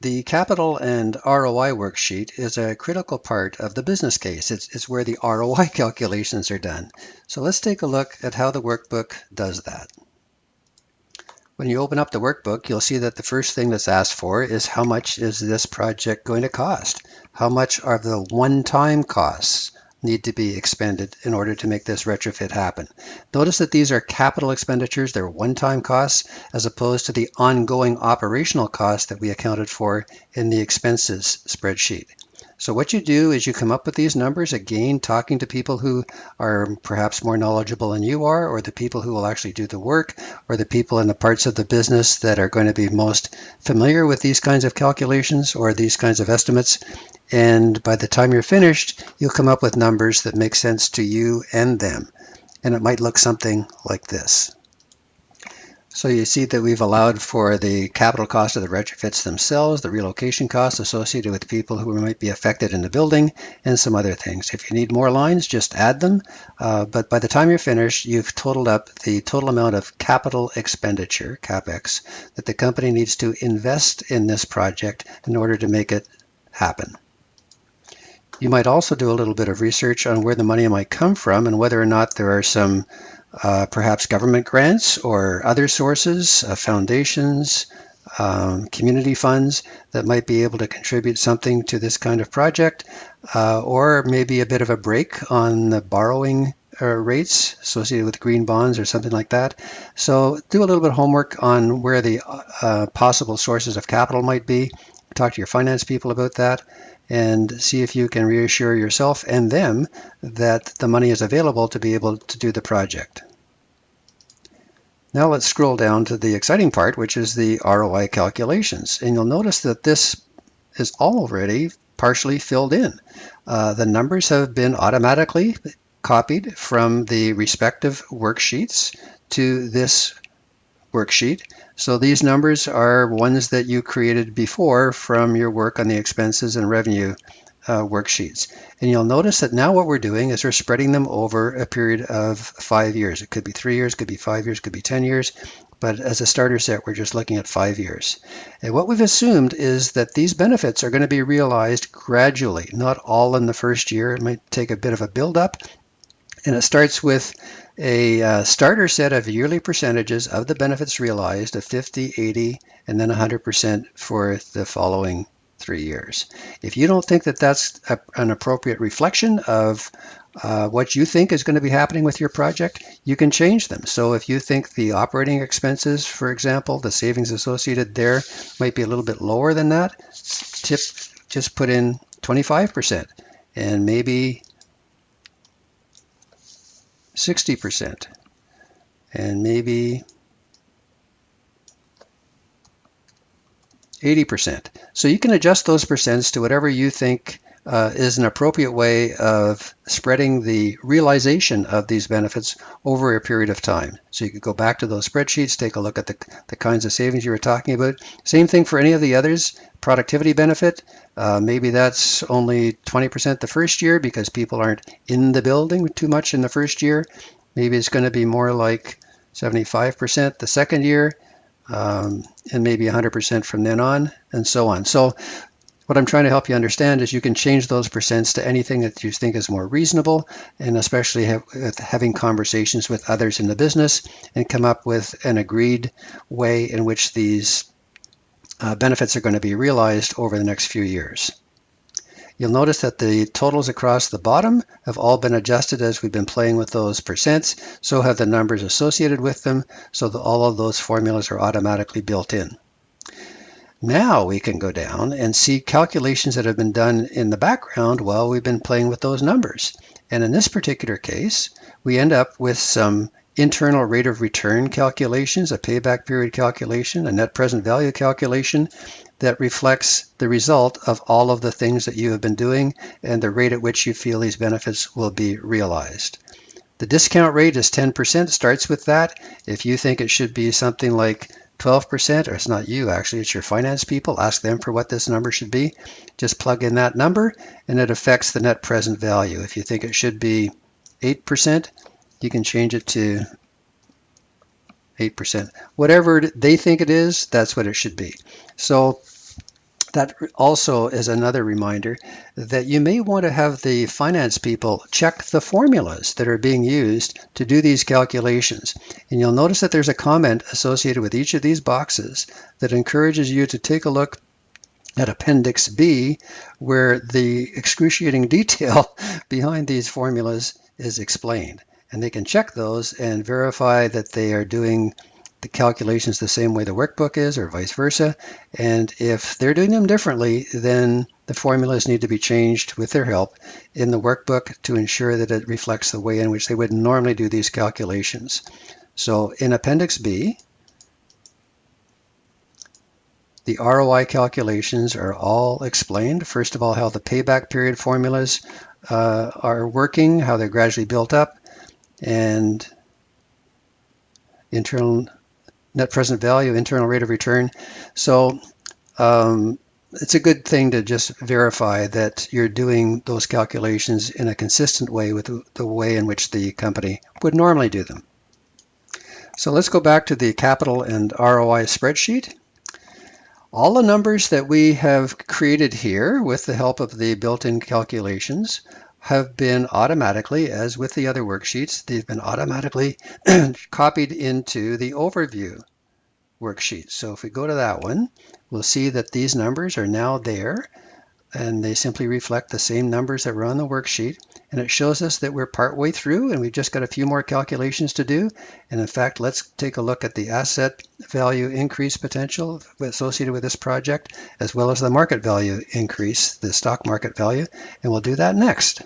The Capital and ROI worksheet is a critical part of the business case. It's where the ROI calculations are done. So let's take a look at how the workbook does that. When you open up the workbook, you'll see that the first thing that's asked for is how much is this project going to cost? How much are the one-time costs need to be expended in order to make this retrofit happen? Notice that these are capital expenditures, they're one-time costs, as opposed to the ongoing operational costs that we accounted for in the expenses spreadsheet. So what you do is you come up with these numbers, again, talking to people who are perhaps more knowledgeable than you are, or the people who will actually do the work, or the people in the parts of the business that are going to be most familiar with these kinds of calculations or these kinds of estimates. And by the time you're finished, you'll come up with numbers that make sense to you and them. And it might look something like this. So you see that we've allowed for the capital cost of the retrofits themselves, the relocation costs associated with people who might be affected in the building, and some other things. If you need more lines, just add them. But by the time you're finished, you've totaled up the total amount of capital expenditure, CapEx, that the company needs to invest in this project in order to make it happen. You might also do a little bit of research on where the money might come from and whether or not there are some perhaps government grants or other sources, foundations, community funds that might be able to contribute something to this kind of project, or maybe a bit of a break on the borrowing rates associated with green bonds or something like that. So do a little bit of homework on where the possible sources of capital might be. Talk to your finance people about that and see if you can reassure yourself and them that the money is available to be able to do the project. Now let's scroll down to the exciting part, which is the ROI calculations. And you'll notice that this is already partially filled in. The numbers have been automatically copied from the respective worksheets to this worksheet. So these numbers are ones that you created before from your work on the expenses and revenue worksheets. And you'll notice that now what we're doing is we're spreading them over a period of 5 years. It could be 3 years, could be 5 years, could be 10 years. But as a starter set, we're just looking at 5 years. And what we've assumed is that these benefits are going to be realized gradually, not all in the first year. It might take a bit of a build-up. And it starts with a starter set of yearly percentages of the benefits realized of 50, 80, and then 100% for the following 3 years. If you don't think that that's an appropriate reflection of what you think is going to be happening with your project, you can change them. So if you think the operating expenses, for example, the savings associated there might be a little bit lower than that, just put in 25% and maybe 60% and maybe 80%. So you can adjust those percents to whatever you think is an appropriate way of spreading the realization of these benefits over a period of time. So you could go back to those spreadsheets, take a look at the kinds of savings you were talking about. Same thing for any of the others. Productivity benefit, maybe that's only 20% the first year because people aren't in the building too much in the first year. Maybe it's going to be more like 75% the second year, and maybe 100% from then on, and so on. So what I'm trying to help you understand is you can change those percents to anything that you think is more reasonable, and especially having conversations with others in the business and come up with an agreed way in which these benefits are going to be realized over the next few years. You'll notice that the totals across the bottom have all been adjusted as we've been playing with those percents, so have the numbers associated with them, so that all of those formulas are automatically built in. Now we can go down and see calculations that have been done in the background while we've been playing with those numbers. And in this particular case, we end up with some internal rate of return calculations, a payback period calculation, a net present value calculation that reflects the result of all of the things that you have been doing and the rate at which you feel these benefits will be realized. The discount rate is 10%, starts with that. If you think it should be something like 12%, or it's not you actually, it's your finance people, ask them for what this number should be. Just plug in that number and it affects the net present value. If you think it should be 8%, you can change it to 8%. Whatever they think it is, that's what it should be. So That also is another reminder that you may want to have the finance people check the formulas that are being used to do these calculations. And you'll notice that there's a comment associated with each of these boxes that encourages you to take a look at Appendix B, where the excruciating detail behind these formulas is explained. And they can check those and verify that they are doing the calculations the same way the workbook is, or vice versa. And if they're doing them differently, then the formulas need to be changed with their help in the workbook to ensure that it reflects the way in which they would normally do these calculations. So in Appendix B, the ROI calculations are all explained. First of all, how the payback period formulas are working, how they're gradually built up, and internal net present value, internal rate of return. So it's a good thing to just verify that you're doing those calculations in a consistent way with the way in which the company would normally do them. So let's go back to the Capital and ROI spreadsheet. All the numbers that we have created here with the help of the built-in calculations have been automatically, as with the other worksheets, they've been automatically copied into the overview worksheet. So if we go to that one, we'll see that these numbers are now there, and they simply reflect the same numbers that were on the worksheet. And it shows us that we're partway through and we've just got a few more calculations to do. And in fact, let's take a look at the asset value increase potential associated with this project, as well as the market value increase, the stock market value, and we'll do that next.